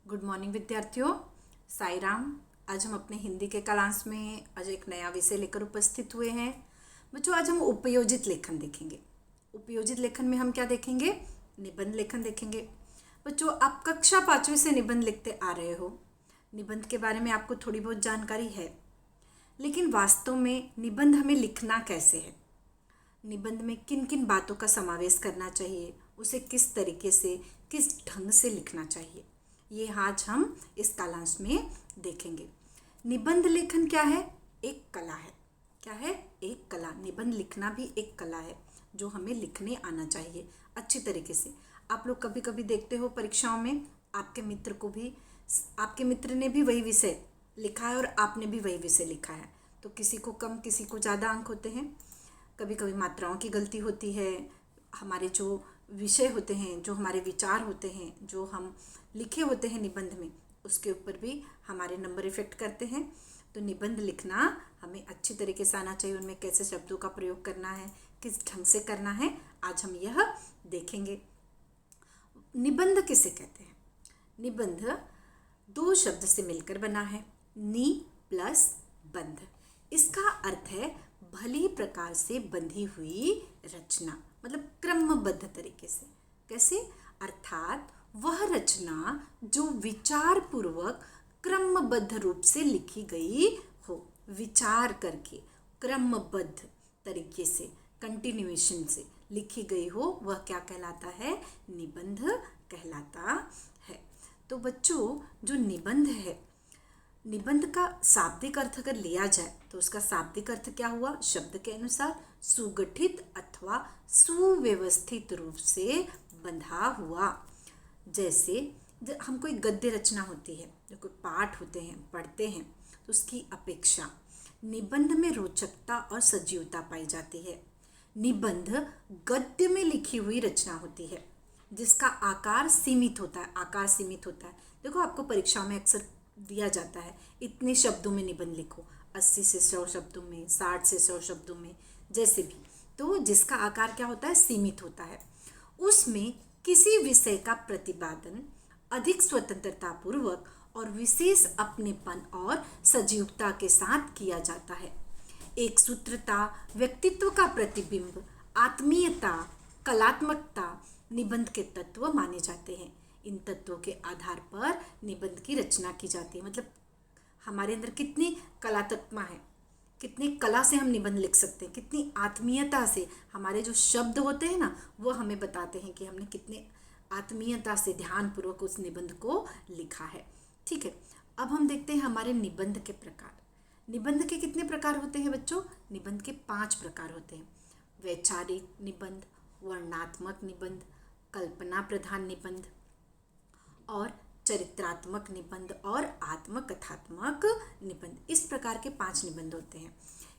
Good morning विद्यार्थियों। साई राम। आज हम अपने हिंदी के क्लास में आज एक नया विषय लेकर उपस्थित हुए हैं। बच्चों, आज हम उपयोजित लेखन देखेंगे। उपयोजित लेखन में हम क्या देखेंगे? निबंध लेखन देखेंगे। बच्चों, आप कक्षा 5वीं से निबंध लिखते आ रहे हो। निबंध के बारे में आपको थोड़ी बहुत जानकारी है, लेकिन वास्तव में निबंध हमें लिखना कैसे है, निबंध में किन किन बातों का समावेश करना चाहिए, उसे किस तरीके से, किस ढंग से लिखना चाहिए, ये आज हम इस क्लास में देखेंगे। निबंध लेखन क्या है? एक कला है। क्या है? एक कला। निबंध लिखना भी एक कला है जो हमें लिखने आना चाहिए अच्छी तरीके से। आप लोग कभी कभी देखते हो परीक्षाओं में आपके मित्र ने भी वही विषय लिखा है और आपने भी वही विषय लिखा है, तो किसी को कम किसी को ज़्यादा अंक होते हैं। कभी कभी मात्राओं की गलती होती है। हमारे जो विषय होते हैं, जो हमारे विचार होते हैं, जो हम लिखे होते हैं निबंध में, उसके ऊपर भी हमारे नंबर इफेक्ट करते हैं। तो निबंध लिखना हमें अच्छी तरीके से आना चाहिए। उनमें कैसे शब्दों का प्रयोग करना है, किस ढंग से करना है, आज हम यह देखेंगे। निबंध किसे कहते हैं? निबंध दो शब्द से मिलकर बना है, नी प्लस बंध। इसका अर्थ है भली प्रकार से बंधी हुई रचना, मतलब क्रमबद्ध तरीके से। कैसे? अर्थात वह रचना जो विचार पूर्वक क्रमबद्ध रूप से लिखी गई हो, विचार करके क्रमबद्ध तरीके से, कंटिन्यूएशन से लिखी गई हो, वह क्या कहलाता है? निबंध कहलाता है। तो बच्चों, जो निबंध है, निबंध का शाब्दिक अर्थ अगर लिया जाए तो उसका शाब्दिक अर्थ क्या हुआ? शब्द के अनुसार सुगठित अथवा सुव्यवस्थित रूप से बंधा हुआ। जैसे हम कोई गद्य रचना होती है, जो कोई पाठ होते हैं, पढ़ते हैं, तो उसकी अपेक्षा निबंध में रोचकता और सजीवता पाई जाती है। निबंध गद्य में लिखी हुई रचना होती है जिसका आकार सीमित होता है। आकार सीमित होता है। देखो, आपको परीक्षा में अक्सर दिया जाता है इतने शब्दों में निबंध लिखो, 80 से 100 शब्दों में, 60 से 100 शब्दों में, जैसे भी। तो जिसका आकार क्या होता है? सीमित होता है। उसमें किसी विषय का प्रतिपादन अधिक स्वतंत्रता पूर्वक और विशेष अपनेपन और सजीवता के साथ किया जाता है। एक सूत्रता, व्यक्तित्व का प्रतिबिंब, आत्मीयता, कलात्मकता निबंध के तत्व माने जाते हैं। इन तत्वों के आधार पर निबंध की रचना की जाती है। मतलब हमारे अंदर कितनी कलात्मकता है, कितनी कला से हम निबंध लिख सकते हैं, कितनी आत्मीयता से हमारे जो शब्द होते हैं ना, वो हमें बताते हैं कि हमने कितने आत्मीयता से ध्यानपूर्वक उस निबंध को लिखा है। ठीक है, अब हम देखते हैं हमारे निबंध के प्रकार। निबंध के कितने प्रकार होते हैं बच्चों? निबंध के 5 प्रकार होते हैं। वैचारिक निबंध, वर्णनात्मक निबंध, कल्पना प्रधान निबंध और चरित्रात्मक निबंध और आत्मकथात्मक निबंध। इस प्रकार के 5 निबंध होते हैं।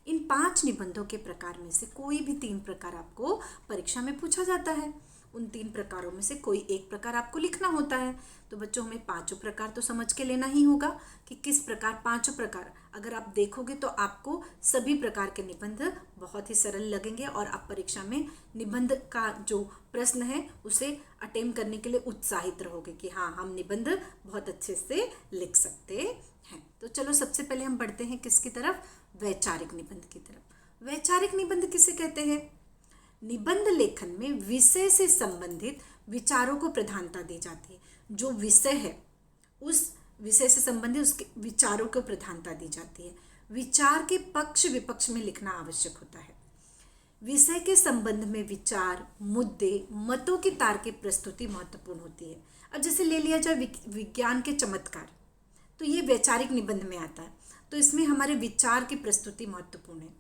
इन 5 निबंधों के प्रकार में से कोई भी 3 प्रकार आपको परीक्षा में पूछा जाता है। उन 3 प्रकारों में से कोई एक प्रकार आपको लिखना होता है। तो बच्चों, हमें 5 प्रकार तो समझ के लेना ही होगा कि किस प्रकार 5 प्रकार। अगर आप देखोगे तो आपको सभी प्रकार के निबंध बहुत ही सरल लगेंगे और आप परीक्षा में निबंध का जो प्रश्न है उसे अटेम्प्ट करने के लिए उत्साहित रहोगे कि हाँ, हम निबंध बहुत अच्छे से लिख सकते हैं। तो चलो, सबसे पहले हम बढ़ते हैं किसकी तरफ? वैचारिक निबंध की तरफ। वैचारिक निबंध किसे कहते हैं? निबंध लेखन में विषय से संबंधित विचारों को प्रधानता दी जाती है। जो विषय है, उस विषय से संबंधित उसके विचारों को प्रधानता दी जाती है। विचार के पक्ष विपक्ष में लिखना आवश्यक होता है। विषय के संबंध में विचार, मुद्दे, मतों की तार्किक प्रस्तुति महत्वपूर्ण होती है। अब जैसे ले लिया जाए विज्ञान के चमत्कार, तो ये वैचारिक निबंध में आता है। तो इसमें हमारे विचार की प्रस्तुति महत्वपूर्ण है।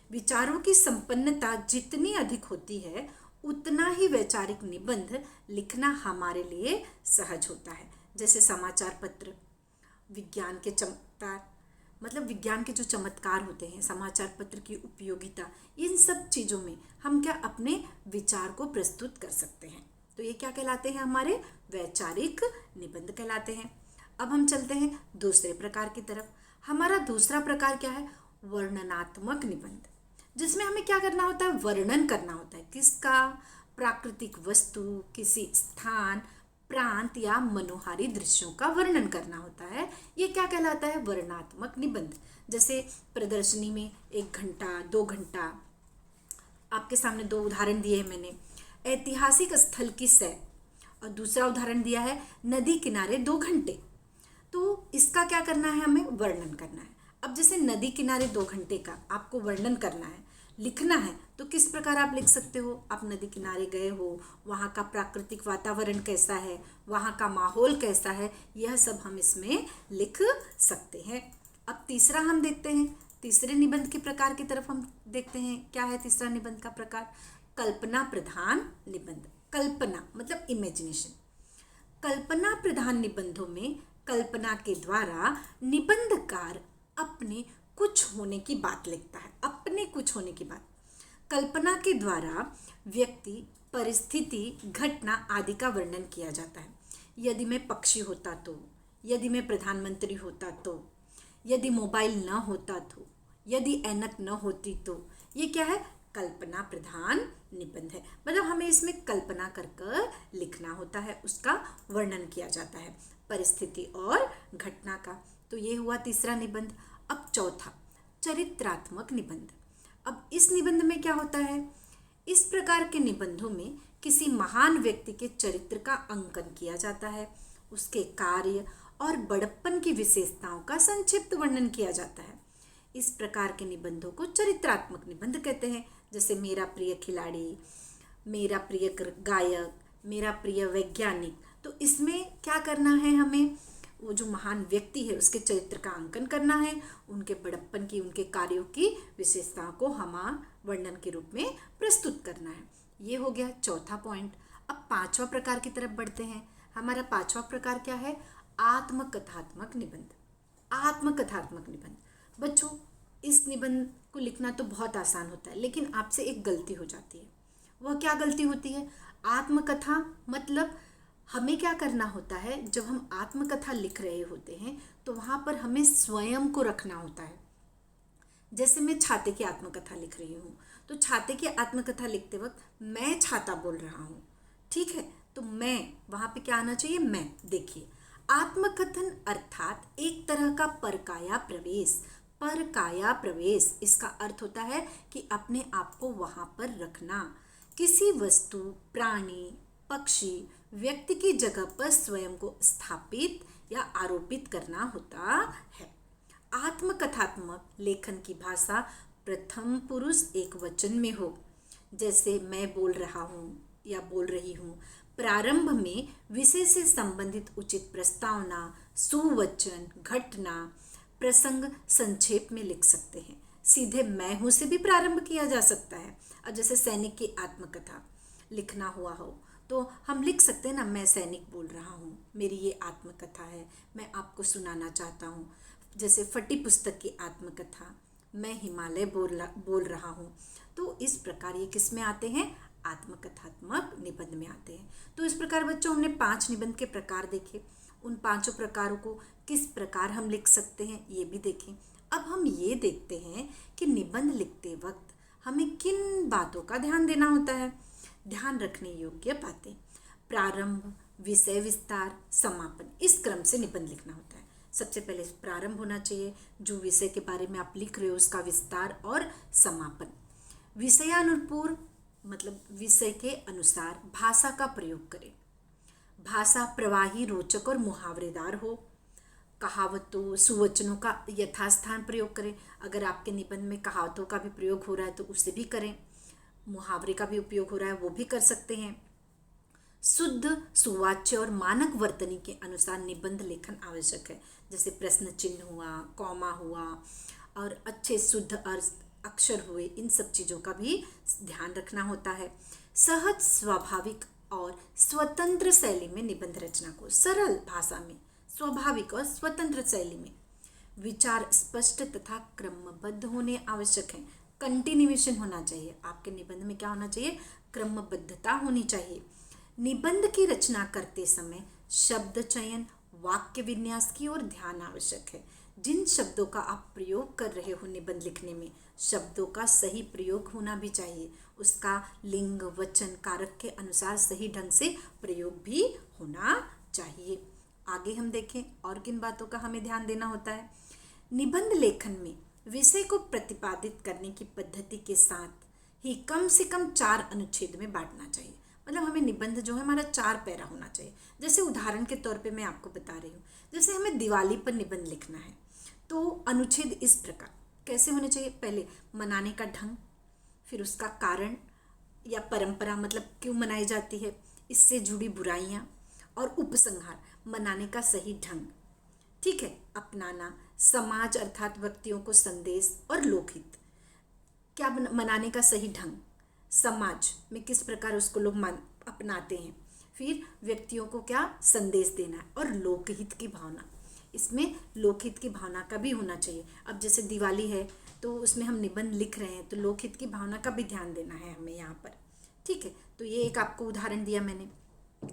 विचारों की संपन्नता जितनी अधिक होती है, उतना ही वैचारिक निबंध लिखना हमारे लिए सहज होता है। जैसे समाचार पत्र, विज्ञान के चमत्कार, मतलब विज्ञान के जो चमत्कार होते हैं, समाचार पत्र की उपयोगिता, इन सब चीज़ों में हम क्या अपने विचार को प्रस्तुत कर सकते हैं। तो ये क्या कहलाते हैं? हमारे वैचारिक निबंध कहलाते हैं। अब हम चलते हैं दूसरे प्रकार की तरफ। हमारा दूसरा प्रकार क्या है? वर्णनात्मक निबंध, जिसमें हमें क्या करना होता है? वर्णन करना होता है। किसका? प्राकृतिक वस्तु, किसी स्थान, प्रांत या मनोहारी दृश्यों का वर्णन करना होता है। ये क्या कहलाता है? वर्णनात्मक निबंध। जैसे प्रदर्शनी में 1 घंटा 2 घंटा, आपके सामने 2 उदाहरण दिए हैं मैंने। ऐतिहासिक स्थल की सैर, और दूसरा उदाहरण दिया है नदी किनारे 2 घंटे। तो इसका क्या करना है? हमें वर्णन करना है। अब जैसे नदी किनारे 2 घंटे का आपको वर्णन करना है, लिखना है, तो किस प्रकार आप लिख सकते हो? आप नदी किनारे गए हो, वहाँ का प्राकृतिक वातावरण कैसा है, वहाँ का माहौल कैसा है, यह सब हम इसमें लिख सकते हैं। अब तीसरा हम देखते हैं, तीसरे निबंध के प्रकार की तरफ हम देखते हैं। क्या है तीसरा निबंध का प्रकार? कल्पना प्रधान निबंध। कल्पना मतलब इमेजिनेशन। कल्पना प्रधान निबंधों में कल्पना के द्वारा निबंधकार अपने कुछ होने की बात लिखता है। अपने कुछ होने की बात। कल्पना के द्वारा व्यक्ति, परिस्थिति, घटना आदि का वर्णन किया जाता है। यदि मैं पक्षी होता तो, यदि मैं प्रधानमंत्री होता तो, यदि मोबाइल न होता तो, यदि ऐनक न होती तो। ये क्या है? कल्पना प्रधान निबंध है। मतलब हमें इसमें कल्पना कर कर लिखना होता है, उसका वर्णन किया जाता है, परिस्थिति और घटना का। तो ये हुआ तीसरा निबंध। अब चौथा, चरित्रात्मक निबंध। अब इस निबंध में क्या होता है? इस प्रकार के निबंधों में किसी महान व्यक्ति के चरित्र का अंकन किया जाता है, उसके कार्य और बड़प्पन की विशेषताओं का संक्षिप्त वर्णन किया जाता है। इस प्रकार के निबंधों को चरित्रात्मक निबंध कहते हैं। जैसे मेरा प्रिय खिलाड़ी, मेरा प्रिय गायक, मेरा प्रिय वैज्ञानिक। तो इसमें क्या करना है? हमें वो जो महान व्यक्ति है उसके चरित्र का अंकन करना है, उनके बड़प्पन की, उनके कार्यों की विशेषताओं को हमारा वर्णन के रूप में प्रस्तुत करना है। ये हो गया चौथा पॉइंट। अब पांचवा प्रकार की तरफ बढ़ते हैं। हमारा पांचवा प्रकार क्या है? आत्मकथात्मक निबंध। आत्मकथात्मक निबंध। बच्चों, इस निबंध को लिखना तो बहुत आसान होता है, लेकिन आपसे एक गलती हो जाती है। वह क्या गलती होती है? आत्मकथा मतलब हमें क्या करना होता है? जब हम आत्मकथा लिख रहे होते हैं तो वहाँ पर हमें स्वयं को रखना होता है। जैसे मैं छाते की आत्मकथा लिख रही हूँ, तो छाते की आत्मकथा लिखते वक्त मैं छाता बोल रहा हूँ, ठीक है? तो मैं, वहाँ पे क्या आना चाहिए? मैं। देखिए, आत्मकथन अर्थात एक तरह का परकाया प्रवेश। परकाया प्रवेश, इसका अर्थ होता है कि अपने आप को वहाँ पर रखना। किसी वस्तु, प्राणी, पक्षी, व्यक्ति की जगह पर स्वयं को स्थापित या आरोपित करना होता है। आत्मकथात्मक लेखन की भाषा प्रथम पुरुष एक वचन में हो, जैसे मैं बोल रहा हूँ या बोल रही हूँ। प्रारंभ में विषय से संबंधित उचित प्रस्तावना, सुवचन, घटना, प्रसंग संक्षेप में लिख सकते हैं। सीधे मैं हूँ से भी प्रारंभ किया जा सकता है। अब जैसे सैनिक की आत्मकथा लिखना हुआ हो तो हम लिख सकते हैं ना, मैं सैनिक बोल रहा हूँ, मेरी ये आत्मकथा है, मैं आपको सुनाना चाहता हूँ। जैसे फटी पुस्तक की आत्मकथा, मैं हिमालय बोल रहा हूँ। तो इस प्रकार ये किस में आते हैं? आत्मकथात्मक निबंध में आते हैं। तो इस प्रकार बच्चों हमने 5 निबंध के प्रकार देखे। उन 5 प्रकारों को किस प्रकार हम लिख सकते हैं ये भी देखें। अब हम ये देखते हैं कि निबंध लिखते वक्त हमें किन बातों का ध्यान देना होता है। ध्यान रखने योग्य बातें: प्रारंभ, विषय विस्तार, समापन। इस क्रम से निबंध लिखना होता है। सबसे पहले प्रारंभ होना चाहिए, जो विषय के बारे में आप लिख रहे हो उसका विस्तार, और समापन। विषयानुपूर्व मतलब विषय के अनुसार भाषा का प्रयोग करें। भाषा प्रवाही, रोचक और मुहावरेदार हो। कहावतों, सुवचनों का यथास्थान प्रयोग करें। अगर आपके निबंध में कहावतों का भी प्रयोग हो रहा है तो उसे भी करें। मुहावरे का भी उपयोग हो रहा है वो भी कर सकते हैं। शुद्ध, सुवाच्य और मानक वर्तनी के अनुसार निबंध लेखन आवश्यक है। जैसे प्रश्न चिन्ह हुआ, कॉमा हुआ, और अच्छे शुद्ध अक्षर हुए, इन सब चीज़ों का भी ध्यान रखना होता है। सहज, स्वाभाविक और स्वतंत्र शैली में निबंध रचना को, सरल भाषा में, स्वाभाविक और स्वतंत्र शैली में। विचार स्पष्ट तथा क्रमबद्ध होने आवश्यक हैं। कंटिन्यूएशन होना चाहिए आपके निबंध में। क्या होना चाहिए? क्रमबद्धता होनी चाहिए। निबंध की रचना करते समय शब्द चयन, वाक्य विन्यास की ओर ध्यान आवश्यक है। जिन शब्दों का आप प्रयोग कर रहे हो निबंध लिखने में, शब्दों का सही प्रयोग होना भी चाहिए, उसका लिंग वचन कारक के अनुसार सही ढंग से प्रयोग भी होना चाहिए। आगे हम देखें और किन बातों का हमें ध्यान देना होता है। निबंध लेखन में विषय को प्रतिपादित करने की पद्धति के साथ ही कम से कम 4 अनुच्छेद में बांटना चाहिए। मतलब हमें निबंध जो है हमारा 4 पैरा होना चाहिए। जैसे उदाहरण के तौर पे मैं आपको बता रही हूँ, जैसे हमें दिवाली पर निबंध लिखना है तो अनुच्छेद इस प्रकार कैसे होने चाहिए। पहले मनाने का ढंग, फिर उसका कारण या परंपरा, मतलब क्यों मनाई जाती है, इससे जुड़ी बुराइयाँ, और उपसंहार, मनाने का सही ढंग, ठीक है, अपनाना, समाज अर्थात व्यक्तियों को संदेश, और लोकहित, क्या मनाने का सही ढंग, समाज में किस प्रकार उसको लोग अपनाते हैं, फिर व्यक्तियों को क्या संदेश देना है, और लोकहित की भावना, इसमें लोकहित की भावना का भी होना चाहिए। अब जैसे दिवाली है तो उसमें हम निबंध लिख रहे हैं तो लोकहित की भावना का भी ध्यान देना है हमें यहाँ पर, ठीक है। तो ये एक आपको उदाहरण दिया मैंने।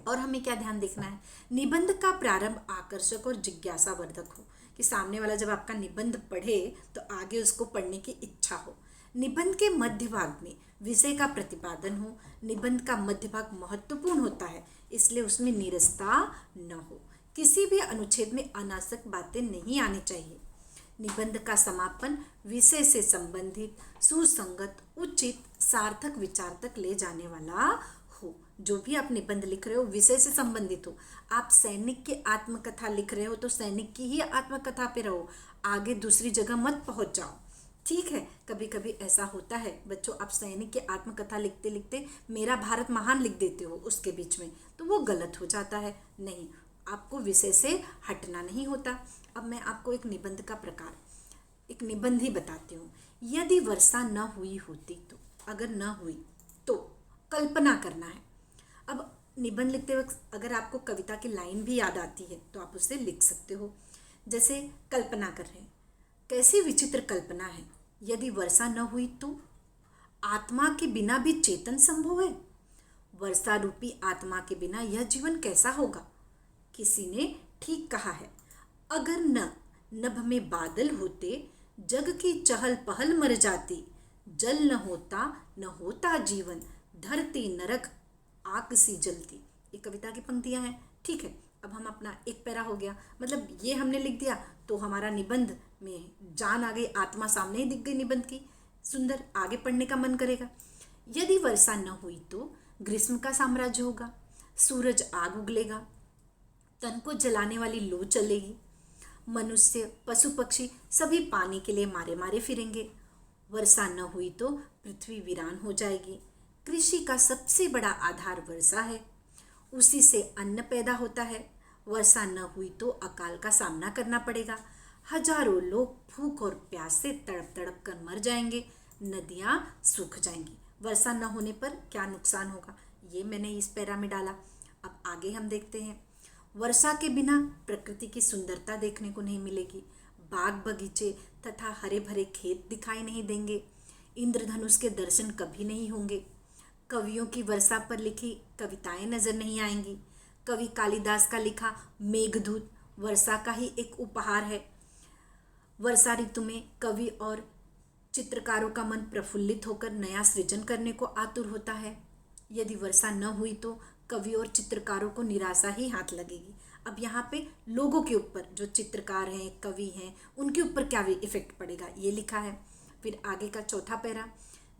और हमें क्या ध्यान देखना है, निबंध का प्रारंभ आकर्षक और जिज्ञासावर्धक हो, कि सामने वाला जब आपका निबंध पढ़े तो आगे उसको पढ़ने की इच्छा हो। निबंध के मध्य भाग में विषय का प्रतिपादन हो। निबंध का मध्य भाग महत्वपूर्ण होता है, इसलिए उसमें नीरसता न हो। किसी भी अनुच्छेद में अनावश्यक बातें नहीं आनी चाहिए। निबंध का समापन विषय से संबंधित, सुसंगत, उचित, सार्थक विचार तक ले जाने वाला हो। जो भी आप निबंध लिख रहे हो विषय से संबंधित हो। आप सैनिक की आत्मकथा लिख रहे हो तो सैनिक की ही आत्मकथा पे रहो, आगे दूसरी जगह मत पहुंच जाओ, ठीक है। कभी कभी ऐसा होता है बच्चों, आप सैनिक की आत्मकथा लिखते लिखते मेरा भारत महान लिख देते हो उसके बीच में, तो वो गलत हो जाता है। नहीं, आपको विषय से हटना नहीं होता। अब मैं आपको एक निबंध का प्रकार, एक निबंध ही बताती हूँ। यदि वर्षा न हुई होती तो, अगर न हुई तो कल्पना करना है। अब निबंध लिखते वक्त अगर आपको कविता की लाइन भी याद आती है तो आप उसे लिख सकते हो। जैसे कल्पना कर रहे हैं, कैसी विचित्र कल्पना है, यदि वर्षा न हुई तो आत्मा के बिना भी चेतन संभव है। वर्षा रूपी आत्मा के बिना यह जीवन कैसा होगा। किसी ने ठीक कहा है, अगर नभ में बादल होते, जग की चहल पहल मर जाती। जल न होता जीवन, धरती नरक आग सी जलती। ये कविता की पंक्तियां हैं, ठीक है। अब हम अपना एक पैरा हो गया, मतलब ये हमने लिख दिया तो हमारा निबंध में जान आ गई, आत्मा सामने ही दिख गई निबंध की, सुंदर, आगे पढ़ने का मन करेगा। यदि वर्षा न हुई तो ग्रीष्म का साम्राज्य होगा, सूरज आग उगलेगा, तन को जलाने वाली लू चलेगी, मनुष्य पशु पक्षी सभी पानी के लिए मारे मारे फिरेंगे। वर्षा न हुई तो पृथ्वी वीरान हो जाएगी। कृषि का सबसे बड़ा आधार वर्षा है, उसी से अन्न पैदा होता है। वर्षा न हुई तो अकाल का सामना करना पड़ेगा। हजारों लोग भूख और प्यास से तड़प तड़प कर मर जाएंगे, नदियाँ सूख जाएंगी। वर्षा न होने पर क्या नुकसान होगा, ये मैंने इस पैरा में डाला। अब आगे हम देखते हैं। वर्षा के बिना प्रकृति की सुंदरता देखने को नहीं मिलेगी। बाग बगीचे तथा हरे भरे खेत दिखाई नहीं देंगे। इंद्रधनुष के दर्शन कभी नहीं होंगे। कवियों की वर्षा पर लिखी कविताएं नजर नहीं आएंगी। कवि कालिदास का लिखा मेघदूत वर्षा का ही एक उपहार है। वर्षा ऋतु में कवि और चित्रकारों का मन प्रफुल्लित होकर नया सृजन करने को आतुर होता है। यदि वर्षा न हुई तो कवि और चित्रकारों को निराशा ही हाथ लगेगी। अब यहाँ पे लोगों के ऊपर, जो चित्रकार हैं, कवि हैं, उनके ऊपर क्या इफेक्ट पड़ेगा ये लिखा है। फिर आगे का चौथा पैरा,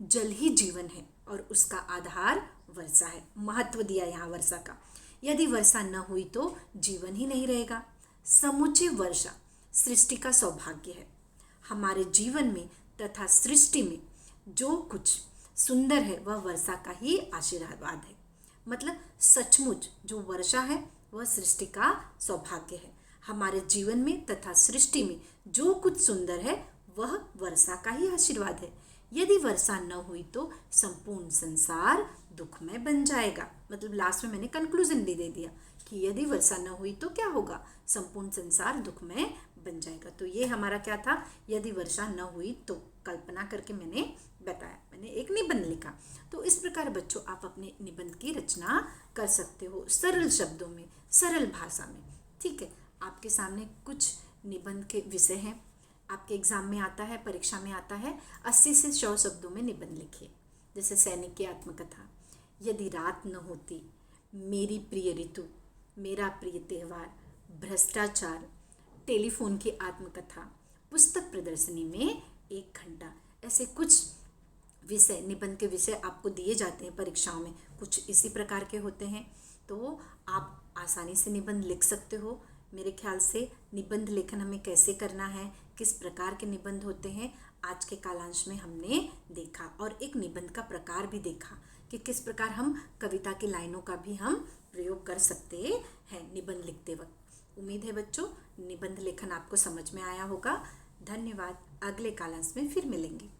जल ही जीवन है और उसका आधार वर्षा है। महत्व दिया यहाँ वर्षा का। यदि वर्षा न हुई तो जीवन ही नहीं रहेगा। समुची वर्षा सृष्टि का सौभाग्य है। हमारे जीवन में तथा सृष्टि में जो कुछ सुंदर है वह वर्षा का ही आशीर्वाद है। मतलब सचमुच जो वर्षा है वह सृष्टि का सौभाग्य है। हमारे जीवन में तथा सृष्टि में जो कुछ सुंदर है वह वर्षा का ही आशीर्वाद है। यदि वर्षा न हुई तो संपूर्ण संसार दुखमय बन जाएगा। मतलब लास्ट में मैंने कंक्लूजन भी दे दिया कि यदि वर्षा न हुई तो क्या होगा, संपूर्ण संसार दुखमय बन जाएगा। तो ये हमारा क्या था, यदि वर्षा न हुई तो कल्पना करके मैंने बताया, मैंने एक निबंध लिखा। तो इस प्रकार बच्चों आप अपने निबंध की रचना कर सकते हो सरल शब्दों में, सरल भाषा में, ठीक है। आपके सामने कुछ निबंध के विषय हैं। आपके एग्जाम में आता है, परीक्षा में आता है, 80 से 100 शब्दों में निबंध लिखिए। जैसे सैनिक की आत्मकथा, यदि रात न होती, मेरी प्रिय ऋतु, मेरा प्रिय त्यौहार, भ्रष्टाचार, टेलीफोन की आत्मकथा, पुस्तक प्रदर्शनी में 1 घंटा। ऐसे कुछ विषय, निबंध के विषय आपको दिए जाते हैं परीक्षाओं में, कुछ इसी प्रकार के होते हैं। तो आप आसानी से निबंध लिख सकते हो। मेरे ख्याल से निबंध लेखन हमें कैसे करना है, किस प्रकार के निबंध होते हैं, आज के कालांश में हमने देखा। और एक निबंध का प्रकार भी देखा कि किस प्रकार हम कविता की लाइनों का भी हम प्रयोग कर सकते हैं निबंध लिखते वक्त। उम्मीद है बच्चों निबंध लेखन आपको समझ में आया होगा। धन्यवाद। अगले कालांश में फिर मिलेंगे।